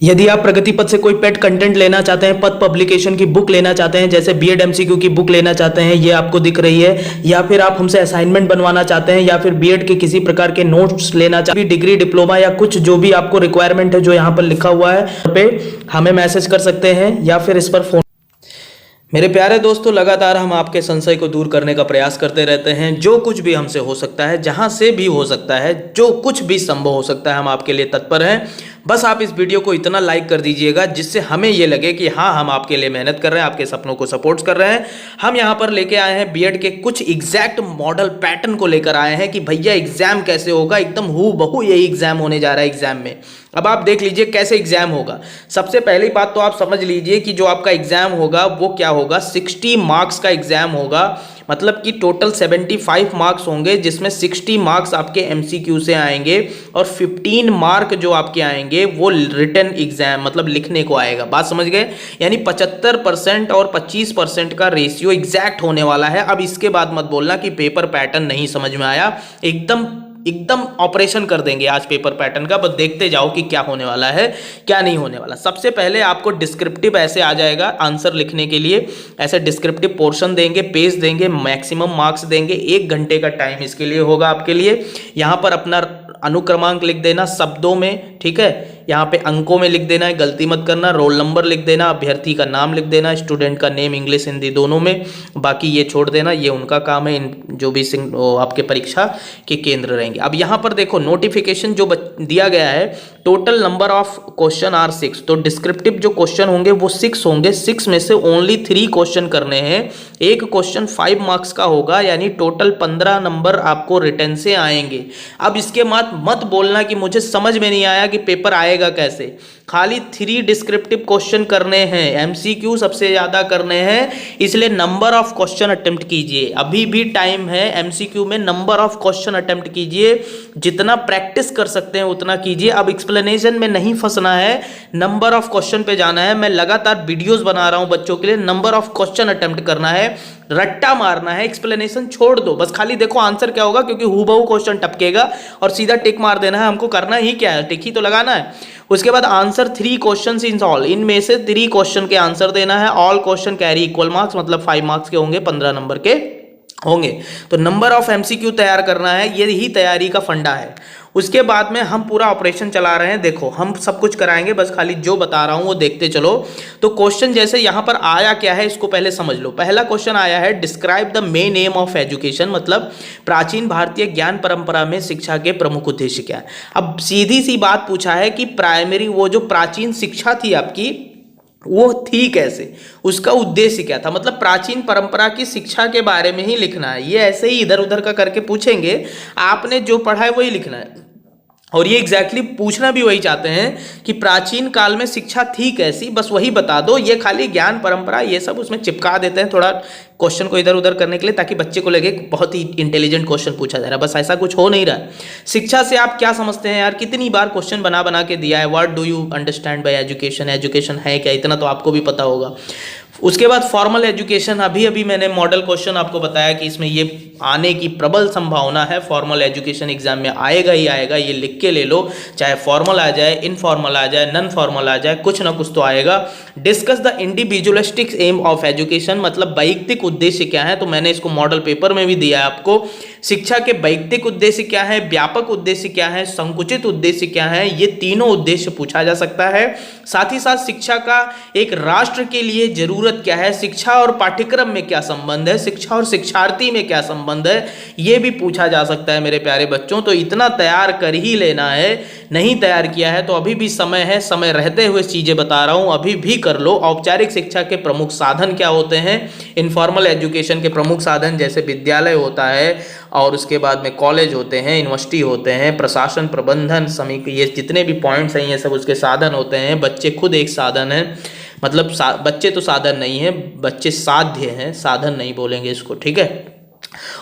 यदि आप प्रगति पथ से कोई पेड कंटेंट लेना चाहते हैं, पथ पब्लिकेशन की बुक लेना चाहते हैं, जैसे बीएड एमसीक्यू की बुक लेना चाहते हैं, ये आपको दिख रही है, या फिर आप हमसे असाइनमेंट बनवाना चाहते हैं, या फिर बीएड के किसी प्रकार के नोट्स लेना चाहते हैं, डिग्री डिप्लोमा या कुछ जो भी आपको रिक्वायरमेंट है जो यहाँ पर लिखा हुआ है पे हमें मैसेज कर सकते हैं या फिर इस पर फोन। मेरे प्यारे दोस्तों, लगातार हम आपके संशय को दूर करने का प्रयास करते रहते हैं। जो कुछ भी हमसे हो सकता है, जहां से भी हो सकता है, जो कुछ भी संभव हो सकता है, हम आपके लिए तत्पर हैं। बस आप इस वीडियो को इतना लाइक कर दीजिएगा जिससे हमें ये लगे कि हाँ, हम आपके लिए मेहनत कर रहे हैं, आपके सपनों को सपोर्ट कर रहे हैं। हम यहाँ पर लेके आए हैं बीएड के कुछ एग्जैक्ट मॉडल पैटर्न को लेकर आए हैं कि भैया एग्जाम कैसे होगा, एकदम हूबहू यही एग्जाम होने जा रहा है एग्जाम में। अब आप देख लीजिए कैसे एग्जाम होगा। सबसे पहली बात तो आप समझ लीजिए कि जो आपका एग्जाम होगा वो क्या होगा, 60 मार्क्स का एग्जाम होगा। मतलब कि टोटल 75 मार्क्स होंगे, जिसमें 60 मार्क्स आपके एमसीक्यू से आएंगे और 15 मार्क जो आपके आएंगे वो रिटन एग्जाम मतलब लिखने को आएगा। बात समझ गए? यानी 75% और 25% का रेशियो एग्जैक्ट होने वाला है। अब इसके बाद मत बोलना कि पेपर पैटर्न नहीं समझ में आया। एकदम ऑपरेशन कर देंगे आज पेपर पैटर्न का। बस देखते जाओ कि क्या होने वाला है, क्या नहीं होने वाला। सबसे पहले आपको डिस्क्रिप्टिव ऐसे आ जाएगा आंसर लिखने के लिए, ऐसे डिस्क्रिप्टिव पोर्शन देंगे, पेज देंगे, मैक्सिमम मार्क्स देंगे। 1 घंटे का टाइम इसके लिए होगा आपके लिए। यहाँ पर अपना अनुक्रमांक लिख देना शब्दों में, ठीक है। यहाँ पे अंकों में लिख देना है, गलती मत करना। रोल नंबर लिख देना, अभ्यर्थी का नाम लिख देना, स्टूडेंट का नेम इंग्लिश हिंदी दोनों में। बाकी ये छोड़ देना, ये उनका काम है, इन जो भी आपके परीक्षा के केंद्र रहेंगे। अब यहाँ पर देखो नोटिफिकेशन जो दिया गया है, total number of question are 6। तो डिस्क्रिप्टिव जो क्वेश्चन होंगे वो 6 होंगे। 6 में से ओनली 3 क्वेश्चन करने हैं। एक क्वेश्चन 5 मार्क्स का होगा, यानी टोटल 15 नंबर आपको रिटर्न से आएंगे। अब इसके बाद मत बोलना कि मुझे समझ में नहीं आया कि पेपर आएगा कैसे। खाली 3 डिस्क्रिप्टिव क्वेश्चन करने हैं, एमसीक्यू सबसे ज्यादा करने हैं, इसलिए नंबर ऑफ क्वेश्चन अटेम्प्ट कीजिए। अभी भी टाइम है, एमसीक्यू में नंबर ऑफ क्वेश्चन अटेम्प्ट कीजिए, जितना प्रैक्टिस कर सकते हैं उतना कीजिए। अब एक्सप्लेनेशन में नहीं फंसना है, नंबर ऑफ क्वेश्चन पे जाना है। मैं लगातार वीडियोस बना रहा हूं बच्चों के लिए, नंबर ऑफ क्वेश्चन अटेम्प्ट करना है, रट्टा मारना है, एक्सप्लेनेशन छोड़ दो। बस खाली देखो आंसर क्या होगा, क्योंकि हूबहू क्वेश्चन टपकेगा और सीधा टिक मार देना है। हमको करना ही क्या है, टिक ही तो लगाना है। उसके बाद आंसर 3 क्वेश्चन इन ऑल, इनमें से 3 क्वेश्चन के आंसर देना है। All question carry equal marks, मतलब 5 मार्क्स के होंगे, 15 नंबर के होंगे। तो नंबर ऑफ एमसीक्यू तैयार करना है, ये ही तैयारी का फंडा है। उसके बाद में हम पूरा ऑपरेशन चला रहे हैं। देखो हम सब कुछ कराएंगे, बस खाली जो बता रहा हूं वो देखते चलो। तो क्वेश्चन जैसे यहां पर आया क्या है, इसको पहले समझ लो। पहला क्वेश्चन आया है, describe the main M of education, मतलब प्राचीन भारतीय ज्ञान परंपरा में शिक्षा के प्रमुख उद्देश्य क्या है। अब सीधी सी बात पूछा है कि प्राइमरी वो जो प्राचीन शिक्षा थी आपकी, वो थी कैसे, उसका उद्देश्य क्या था। मतलब प्राचीन परंपरा की शिक्षा के बारे में ही लिखना है। ये ऐसे ही इधर उधर का करके पूछेंगे, आपने जो पढ़ा है वही लिखना है। और ये एग्जैक्टली पूछना भी वही चाहते हैं कि प्राचीन काल में शिक्षा थी कैसी, बस वही बता दो। ये खाली ज्ञान परंपरा ये सब उसमें चिपका देते हैं थोड़ा क्वेश्चन को इधर उधर करने के लिए, ताकि बच्चे को लगे बहुत ही इंटेलिजेंट क्वेश्चन पूछा जा रहा है। बस ऐसा कुछ हो नहीं रहा है। शिक्षा से आप क्या समझते हैं यार, कितनी बार क्वेश्चन बना बना के दिया है। What do you understand by education, education है क्या, इतना तो आपको भी पता होगा। उसके बाद फॉर्मल एजुकेशन, अभी मैंने मॉडल क्वेश्चन आपको बताया कि इसमें ये आने की प्रबल संभावना है। फॉर्मल एजुकेशन एग्जाम में आएगा ही आएगा, ये लिख के ले लो। चाहे फॉर्मल आ जाए, इनफॉर्मल आ जाए, नॉन फॉर्मल आ जाए, कुछ ना कुछ तो आएगा। Discuss the individualistic aim of education, मतलब वैयक्तिक उद्देश्य क्या है। तो मैंने इसको मॉडल पेपर में भी दिया है आपको। शिक्षा के वैयक्तिक उद्देश्य क्या है, व्यापक उद्देश्य क्या है, संकुचित उद्देश्य क्या है, ये तीनों उद्देश्य पूछा जा सकता है। साथ ही साथ शिक्षा का एक राष्ट्र के लिए जरूरत क्या है, शिक्षा और पाठ्यक्रम में क्या संबंध है, शिक्षा और शिक्षार्थी में क्या संबंध है, ये भी पूछा जा सकता है मेरे प्यारे बच्चों। तो इतना तैयार कर ही लेना है। नहीं तैयार किया है तो अभी भी समय है, समय रहते हुए चीजें बता रहा हूं, अभी भी कर लो। औपचारिक शिक्षा के प्रमुख साधन क्या होते हैं, इनफॉर्मल एजुकेशन के प्रमुख साधन जैसे विद्यालय होता है, और उसके बाद में कॉलेज होते हैं, यूनिवर्सिटी होते हैं, प्रशासन, प्रबंधन, समिति, ये जितने भी पॉइंट्स हैं ये सब उसके साधन होते हैं। बच्चे खुद एक साधन है, मतलब बच्चे तो साधन नहीं है, बच्चे साध्य हैं, साधन नहीं बोलेंगे इसको, ठीक है।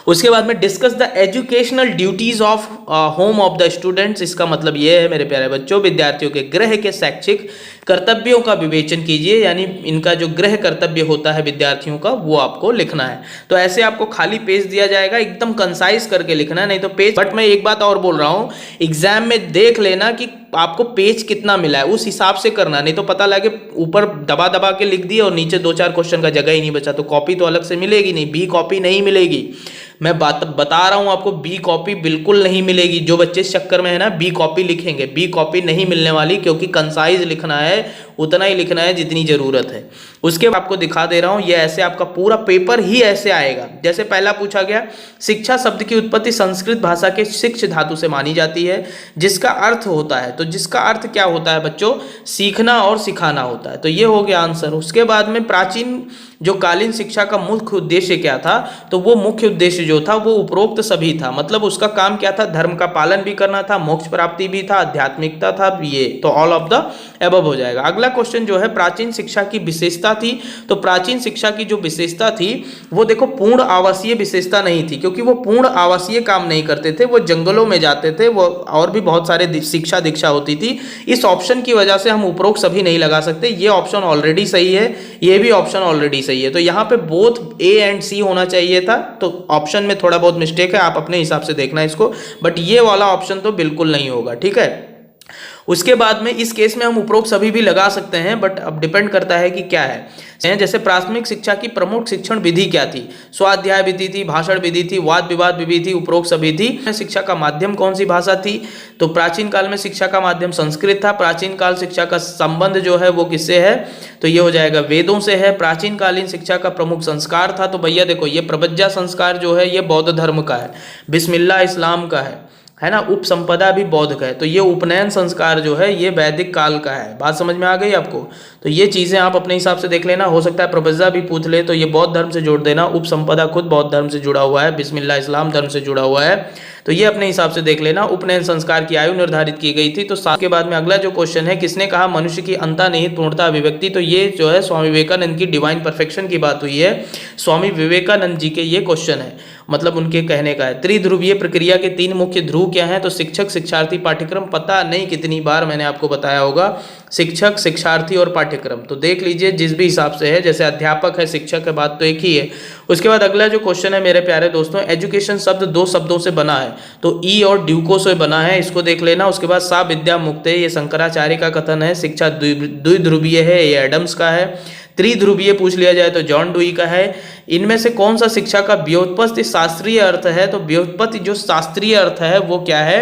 उसके बाद में discuss the educational duties of home of the students. इसका मतलब ये है मेरे प्यारे बच्चों, विद्यार्थियों के गृह के शैक्षिक कर्तव्यों का विवेचन कीजिए, यानी इनका जो गृह कर्तव्य होता है विद्यार्थियों का वो आपको लिखना है। तो ऐसे आपको खाली पेज दिया जाएगा, एकदम कंसाइज करके लिखना है, नहीं तो पेज। बट मैं एक बात और बोल रहा हूँ, एग्जाम में देख लेना कि आपको पेज कितना मिला है, उस हिसाब से करना, नहीं तो पता लगे ऊपर दबा दबा के लिख दिया और नीचे 2-4 क्वेश्चन का जगह ही नहीं बचा, तो कॉपी तो अलग से मिलेगी नहीं, बी कॉपी नहीं मिलेगी। मैं बता रहा हूं आपको, बी कॉपी बिल्कुल नहीं मिलेगी। जो बच्चे इस चक्कर में है ना बी कॉपी लिखेंगे, बी कॉपी नहीं मिलने वाली, क्योंकि कंसाइज लिखना है, उतना ही लिखना है जितनी जरूरत है। उसके बाद आपको दिखा दे रहा हूं, ये ऐसे आपका पूरा पेपर ही ऐसे आएगा। जैसे पहला पूछा गया, शिक्षा शब्द की उत्पत्ति संस्कृत भाषा के शिक्ष धातु से मानी जाती है, जिसका अर्थ होता है, तो जिसका अर्थ क्या होता है बच्चों, सीखना और सिखाना होता है। तो ये हो गया आंसर। उसके बाद में प्राचीन जो कालीन शिक्षा का मुख्य उद्देश्य क्या था, तो वो मुख्य उद्देश्य जो था वो उपरोक्त सभी था। मतलब उसका काम क्या था, धर्म का पालन भी करना था, मोक्ष प्राप्ति भी था, आध्यात्मिकता था, ये तो ऑल ऑफ द एबव हो जाएगा। अगला क्वेश्चन जो है, प्राचीन शिक्षा की विशेषता थी। तो प्राचीन शिक्षा की जो विशेषता थी वो देखो पूर्ण आवासीय विशेषता नहीं थी, क्योंकि वो पूर्ण आवासीय काम नहीं करते थे, वो जंगलों में जाते थे, वो और भी बहुत सारे शिक्षा दीक्षा होती थी। इस ऑप्शन की वजह से हम उपरोक्त सभी नहीं लगा सकते, ये ऑप्शन ऑलरेडी सही है, ये भी ऑप्शन ऑलरेडी सही है। तो यहाँ पे बोथ ए एंड सी होना चाहिए था, तो ऑप्शन में थोड़ा बहुत मिस्टेक है, आप अपने हिसाब से देखना इसको, बट ये वाला ऑप्शन तो बिल्कुल नहीं होगा, ठीक है। उसके बाद में इस केस में हम उपरोक्त सभी भी लगा सकते हैं, बट अब डिपेंड करता है कि क्या है। जैसे प्राथमिक शिक्षा की प्रमुख शिक्षण विधि क्या थी, स्वाध्याय विधि थी, भाषण विधि थी, वाद विवाद विधि थी, उपरोक्त सभी थी। शिक्षा का माध्यम कौन सी भाषा थी, तो प्राचीन काल में शिक्षा का माध्यम संस्कृत था। प्राचीन काल शिक्षा का संबंध जो है वो किससे है, तो ये हो जाएगा वेदों से है। प्राचीन कालीन शिक्षा का प्रमुख संस्कार था, तो भैया देखो ये प्रबज्जा संस्कार जो है ये बौद्ध धर्म का है, बिस्मिल्लाह इस्लाम का है ना, उपसंपदा भी बौद्ध का है। तो ये उपनयन संस्कार जो है ये वैदिक काल का है। बात समझ में आ गई आपको, तो ये चीजें आप अपने हिसाब से देख लेना। हो सकता है प्रबज्जा भी पूछ ले तो ये बौद्ध धर्म से जोड़ देना, उपसंपदा खुद बौद्ध धर्म से जुड़ा हुआ है, बिस्मिल्लाह इस्लाम धर्म से जुड़ा हुआ है, तो ये अपने हिसाब से देख लेना। उपनयन संस्कार की आयु निर्धारित की गई थी। तो साथ के बाद में अगला जो क्वेश्चन है, किसने कहा मनुष्य की अंतर्निहित पूर्णता अभिव्यक्ति, तो ये जो है स्वामी विवेकानंद की डिवाइन परफेक्शन की बात हुई है। स्वामी विवेकानंद जी के ये क्वेश्चन है, मतलब उनके कहने का है। त्रिध्रुवीय प्रक्रिया के 3 मुख्य ध्रुव क्या हैं, तो शिक्षक, शिक्षार्थी, पाठ्यक्रम। पता नहीं कितनी बार मैंने आपको बताया होगा, शिक्षक, शिक्षार्थी और पाठ्यक्रम। तो देख लीजिए जिस भी हिसाब से है, जैसे अध्यापक है, शिक्षक है, बात तो एक ही है। उसके बाद अगला जो क्वेश्चन है मेरे प्यारे दोस्तों, एजुकेशन शब्द 2 शब्दों से बना है, तो ई और ड्यूको से बना है, इसको देख लेना। उसके बाद सा विद्या मुक्त है, ये शंकराचार्य का कथन है। शिक्षा द्विध्रुवीय है, ये एडम्स का है। त्रिध्रुवीय पूछ लिया जाए तो जॉन डुई का है। इनमें से कौन सा शिक्षा का व्युत्पत्ति शास्त्रीय अर्थ है, तो व्युत्पत्ति जो शास्त्रीय अर्थ है वो क्या है,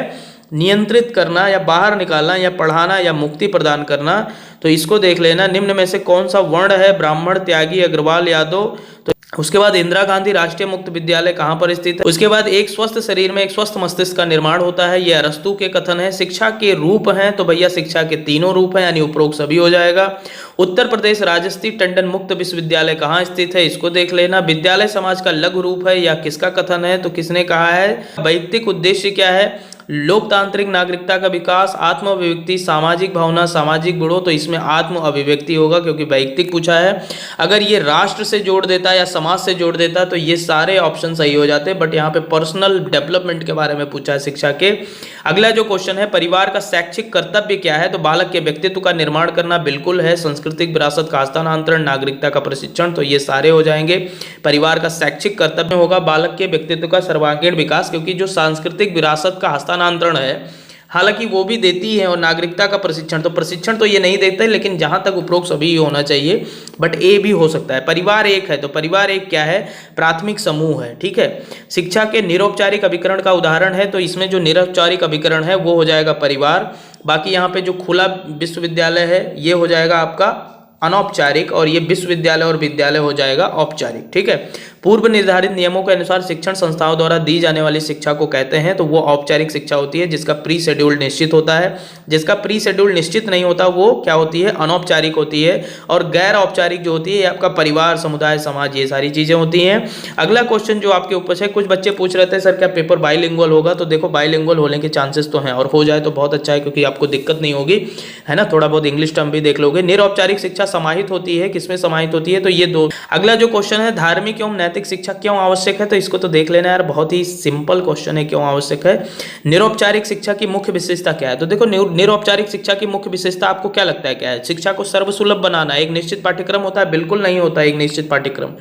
नियंत्रित करना या बाहर निकालना या पढ़ाना या मुक्ति प्रदान करना। तो इसको देख लेना। निम्न में से कौन सा वर्ण है, ब्राह्मण, त्यागी, अग्रवाल, यादव। तो उसके बाद इंदिरा गांधी राष्ट्रीय मुक्त विद्यालय कहाँ पर स्थित है। उसके बाद एक स्वस्थ शरीर में एक स्वस्थ मस्तिष्क का निर्माण होता है, यह अरस्तु के कथन है। शिक्षा के रूप हैं, तो भैया शिक्षा के 3 रूप हैं, यानी उपरोक्त सभी हो जाएगा। उत्तर प्रदेश राजस्थी टंडन मुक्त विश्वविद्यालय कहाँ स्थित है, इसको देख लेना। विद्यालय समाज का लघु रूप है, या किसका कथन है, तो किसने कहा है। वैयक्तिक उद्देश्य क्या है, लोकतांत्रिक नागरिकता का विकास, आत्म अभिव्यक्ति, सामाजिक भावना, सामाजिक गुणों। तो इसमें आत्म अभिव्यक्ति होगा, क्योंकि वैयक्तिक पूछा है। अगर ये राष्ट्र से जोड़ देता या समाज से जोड़ देता तो ये सारे ऑप्शन सही हो जाते, बट यहाँ पे पर्सनल डेवलपमेंट के बारे में पूछा है शिक्षा के। अगला जो क्वेश्चन है, परिवार का शैक्षिक कर्तव्य क्या है, तो बालक के व्यक्तित्व का निर्माण करना बिल्कुल है। सांस्कृतिक विरासत का हस्तांतरण, नागरिकता का प्रशिक्षण, तो ये सारे हो जाएंगे। परिवार का शैक्षिक कर्तव्य होगा बालक के व्यक्तित्व का सर्वांगीण विकास, क्योंकि जो सांस्कृतिक विरासत का हस्तांतरण है हालांकि वो भी देती है, और नागरिकता का प्रशिक्षण, तो प्रशिक्षण तो ये नहीं देते, लेकिन जहां तक उपरोक्त सभी होना चाहिए, बट ए भी हो सकता है। परिवार एक है, तो परिवार एक क्या है, प्राथमिक समूह है, ठीक है। शिक्षा के निरौपचारिक अभिकरण का उदाहरण है, तो इसमें जो निरौपचारिक अभिकरण है वो हो जाएगा परिवार। बाकी यहाँ पे जो खुला विश्वविद्यालय है ये हो जाएगा आपका अनौपचारिक, और ये विश्वविद्यालय और विद्यालय हो जाएगा औपचारिक, ठीक है। पूर्व निर्धारित नियमों के अनुसार शिक्षण संस्थाओं द्वारा दी जाने वाली शिक्षा को कहते हैं, तो वो औपचारिक शिक्षा होती है, जिसका प्री शेड्यूल निश्चित होता है। जिसका प्री शेड्यूल निश्चित नहीं होता वो क्या होती है, अनौपचारिक होती है। और गैर औपचारिक जो होती है आपका परिवार, समुदाय, समाज, ये सारी चीजें होती हैं। अगला क्वेश्चन जो आपके ऊपर है, कुछ बच्चे पूछ रहे थे सर क्या पेपर बाइलिंगुअल होगा, तो देखो बाइलिंगुअल होने के चांसेस तो हैं, और हो जाए तो बहुत अच्छा है, क्योंकि आपको दिक्कत नहीं होगी, है ना। थोड़ा बहुत इंग्लिश टर्म भी देख लोगे। निरौपचारिक शिक्षा समाहित होती है, किसमें समाहित होती है, तो ये 2। अगला जो क्वेश्चन है, धार्मिक एवं नैतिक शिक्षा क्यों आवश्यक है, तो इसको तो देख लेना यार, बहुत ही सिंपल क्वेश्चन है, क्यों आवश्यक है। निरौपचारिक शिक्षा की मुख्य विशेषता क्या है, तो देखो निरौपचारिक शिक्षा की मुख्य विशेषता आपको क्या लगता है क्या है? शिक्षा को सर्वसुलभ बनाना। एक निश्चित पाठ्यक्रम होता है? बिल्कुल नहीं होता एक निश्चित पाठ्यक्रम,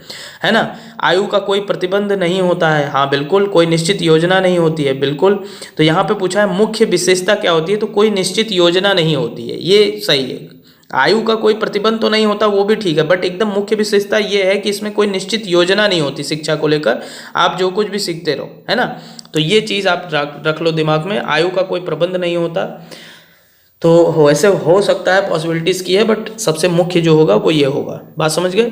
है ना। आयु का कोई प्रतिबंध नहीं होता है, हाँ बिल्कुल। कोई निश्चित योजना नहीं होती है, बिल्कुल। तो यहाँ पे पूछा है मुख्य विशेषता क्या होती है, तो कोई निश्चित योजना नहीं होती है, ये सही है। आयु का कोई प्रतिबंध तो नहीं होता, वो भी ठीक है, बट एकदम मुख्य विशेषता ये है कि इसमें कोई निश्चित योजना नहीं होती शिक्षा को लेकर, आप जो कुछ भी सीखते रहो, है ना। तो ये चीज़ आप रख लो दिमाग में, आयु का कोई प्रबंध नहीं होता। तो वैसे हो सकता है, पॉसिबिलिटीज़ की है, बट सबसे मुख्य जो होगा वो ये होगा। बात समझ गए।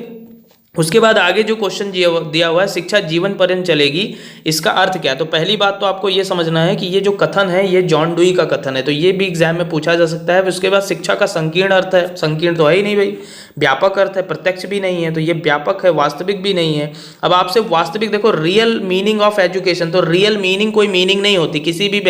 उसके बाद आगे जो क्वेश्चन दिया हुआ है, शिक्षा जीवन पर्यंत चलेगी, इसका अर्थ क्या है? तो पहली बात तो आपको ये समझना है कि ये जो कथन है ये जॉन डुई का कथन है, तो ये भी एग्जाम में पूछा जा सकता है। उसके बाद शिक्षा का संकीर्ण अर्थ है, संकीर्ण तो है ही नहीं भाई, व्यापक अर्थ है, प्रत्यक्ष भी नहीं है, तो ये व्यापक है, वास्तविक भी नहीं है। अब आपसे वास्तविक देखो, रियल मीनिंग ऑफ एजुकेशन, तो रियल मीनिंग कोई मीनिंग नहीं होती। किसी भी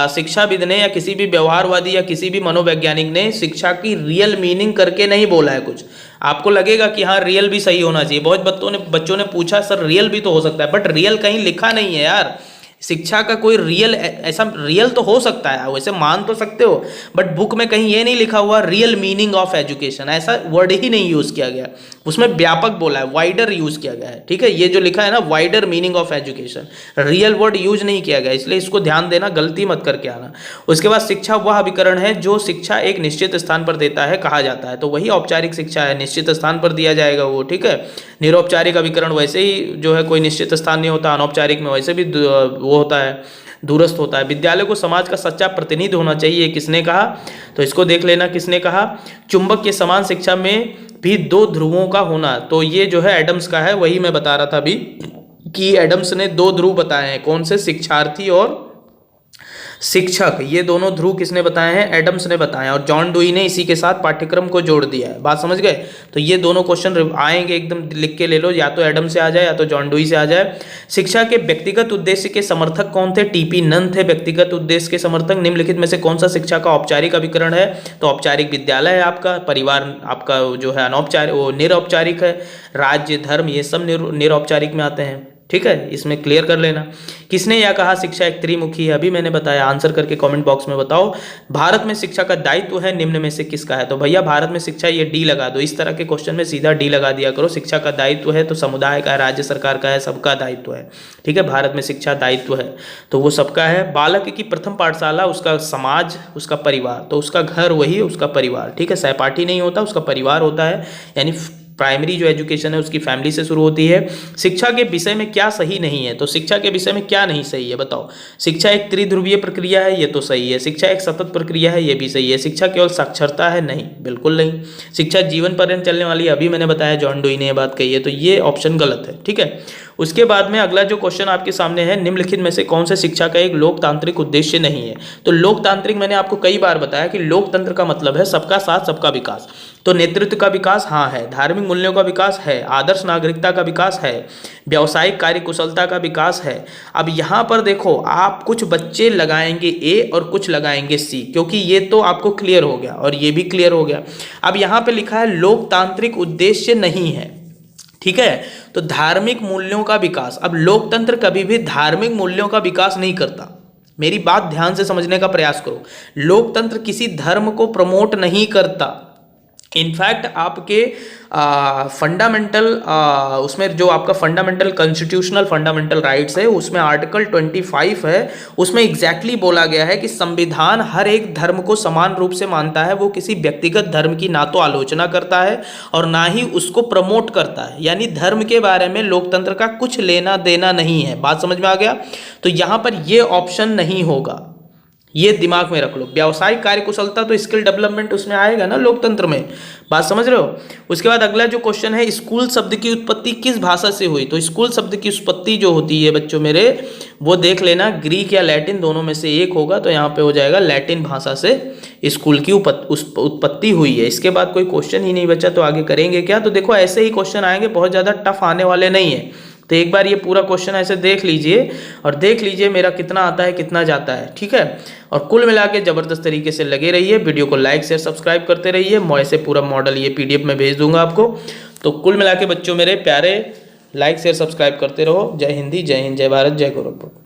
शिक्षाविद ने या किसी भी व्यवहारवादी या किसी भी मनोवैज्ञानिक ने शिक्षा की रियल मीनिंग करके नहीं बोला है कुछ। आपको लगेगा कि हाँ रियल भी सही होना चाहिए, बहुत बच्चों ने पूछा सर रियल भी तो हो सकता है, बट रियल कहीं लिखा नहीं है यार। शिक्षा का कोई रियल, ऐसा रियल तो हो सकता है, वैसे मान तो सकते हो, बट बुक में कहीं ये नहीं लिखा हुआ रियल मीनिंग ऑफ एजुकेशन, ऐसा वर्ड ही नहीं यूज किया गया। उसमें व्यापक बोला है, वाइडर यूज किया गया है, ठीक है। ये जो लिखा है ना wider meaning of education, real word use नहीं किया गया, इसलिए इसको ध्यान देना, गलती मत करके आना। उसके बाद शिक्षा वह अभिकरण है जो शिक्षा एक निश्चित स्थान पर देता है, कहा जाता है, तो वही औपचारिक शिक्षा है, निश्चित स्थान पर दिया जाएगा वो, ठीक है। निरौपचारिक अभिकरण वैसे ही जो है कोई निश्चित स्थान नहीं होता, अनौपचारिक में वैसे भी वो होता है, दूरस्थ होता है। विद्यालय को समाज का सच्चा प्रतिनिधि होना चाहिए, किसने कहा, तो इसको देख लेना किसने कहा। चुंबक के समान शिक्षा में भी दो ध्रुवों का होना, तो ये जो है एडम्स का है, वही मैं बता रहा था अभी कि एडम्स ने दो ध्रुव बताए हैं, कौन से, शिक्षार्थी और शिक्षक, ये दोनों ध्रुव किसने बताए हैं, एडम्स ने बताए हैं, और जॉन डुई ने इसी के साथ पाठ्यक्रम को जोड़ दिया है। बात समझ गए। तो ये दोनों क्वेश्चन आएंगे, एकदम लिख के ले लो, या तो एडम से आ जाए या तो जॉन डुई से आ जाए। शिक्षा के व्यक्तिगत उद्देश्य के समर्थक कौन थे, टीपी नन थे व्यक्तिगत उद्देश्य के समर्थक। निम्नलिखित में से कौन सा शिक्षा का औपचारिक अभिकरण है, तो औपचारिक विद्यालय है आपका, परिवार आपका जो है अनौपचारिक, वो निरौपचारिक है, राज्य धर्म ये सब निरौपचारिक में आते हैं, ठीक है। इसमें क्लियर कर लेना। किसने यह कहा शिक्षा एक त्रिमुखी है, अभी मैंने बताया, आंसर करके कमेंट बॉक्स में बताओ। भारत में शिक्षा का दायित्व है निम्न में से किसका है, तो भैया भारत में शिक्षा, ये डी लगा दो, इस तरह के क्वेश्चन में सीधा डी लगा दिया करो। शिक्षा का दायित्व है तो समुदाय का है, राज्य सरकार का है, सबका दायित्व है, ठीक है। भारत में शिक्षा दायित्व है तो वो सबका है। बालक की प्रथम पाठशाला उसका समाज, उसका परिवार, तो उसका घर वही उसका परिवार, ठीक है। सहपाठी नहीं होता, उसका परिवार होता है, यानी प्राइमरी जो एजुकेशन है उसकी फैमिली से शुरू होती है। शिक्षा के विषय में क्या सही नहीं है, तो शिक्षा के विषय में क्या नहीं सही है बताओ। शिक्षा एक त्रिध्रुवीय प्रक्रिया है, ये तो सही है। शिक्षा एक सतत प्रक्रिया है, ये भी सही है। शिक्षा केवल साक्षरता है, नहीं, बिल्कुल नहीं। शिक्षा जीवन पर्यंत चलने वाली है, अभी मैंने बताया जॉन डुई ने ये बात कही है, तो ये ऑप्शन गलत है, ठीक है। उसके बाद में अगला जो क्वेश्चन आपके सामने है, निम्नलिखित में से कौन से शिक्षा का एक लोकतांत्रिक उद्देश्य नहीं है, तो लोकतांत्रिक मैंने आपको कई बार बताया कि लोकतंत्र का मतलब है सबका साथ सबका विकास, तो नेतृत्व का विकास हाँ है, धार्मिक मूल्यों का विकास है, आदर्श नागरिकता का विकास है, व्यावसायिक कार्यकुशलता का विकास है। अब यहाँ पर देखो, आप कुछ बच्चे लगाएंगे ए और कुछ लगाएंगे सी, क्योंकि ये तो आपको क्लियर हो गया और ये भी क्लियर हो गया। अब यहाँ पे लिखा है लोकतांत्रिक उद्देश्य नहीं है, ठीक है, तो धार्मिक मूल्यों का विकास। अब लोकतंत्र कभी भी धार्मिक मूल्यों का विकास नहीं करता, मेरी बात ध्यान से समझने का प्रयास करो। लोकतंत्र किसी धर्म को प्रमोट नहीं करता। इनफैक्ट आपके फंडामेंटल उसमें जो आपका फंडामेंटल कॉन्स्टिट्यूशनल फंडामेंटल राइट्स है, उसमें आर्टिकल 25 है, उसमें एग्जैक्टली बोला गया है कि संविधान हर एक धर्म को समान रूप से मानता है, वो किसी व्यक्तिगत धर्म की ना तो आलोचना करता है और ना ही उसको प्रमोट करता है, यानी धर्म के बारे में लोकतंत्र का कुछ लेना देना नहीं है। बात समझ में आ गया। तो यहाँ पर ये ऑप्शन नहीं होगा, ये दिमाग में रख लो। व्यावसायिक कार्यकुशलता तो स्किल डेवलपमेंट उसमें आएगा ना लोकतंत्र में, बात समझ रहे हो। उसके बाद अगला जो क्वेश्चन है, स्कूल शब्द की उत्पत्ति किस भाषा से हुई, तो स्कूल शब्द की उत्पत्ति जो होती है बच्चों मेरे, वो देख लेना, ग्रीक या लैटिन दोनों में से एक होगा, तो यहाँ पे हो जाएगा लैटिन भाषा से स्कूल की उत्पत्ति हुई है। इसके बाद कोई क्वेश्चन ही नहीं बचा, तो आगे करेंगे क्या। तो देखो ऐसे ही क्वेश्चन आएंगे, बहुत ज़्यादा टफ आने वाले नहीं है। तो एक बार ये पूरा क्वेश्चन ऐसे देख लीजिए और देख लीजिए मेरा कितना आता है कितना जाता है, ठीक है। और कुल मिला के ज़बरदस्त तरीके से लगे रहिए, वीडियो को लाइक शेयर सब्सक्राइब करते रहिए। मैं ऐसे पूरा मॉडल ये PDF में भेज दूंगा आपको। तो कुल मिला के बच्चों मेरे प्यारे, लाइक शेयर सब्सक्राइब करते रहो। जय हिंदी, जय हिंद, जय भारत, जय गोरखपुर।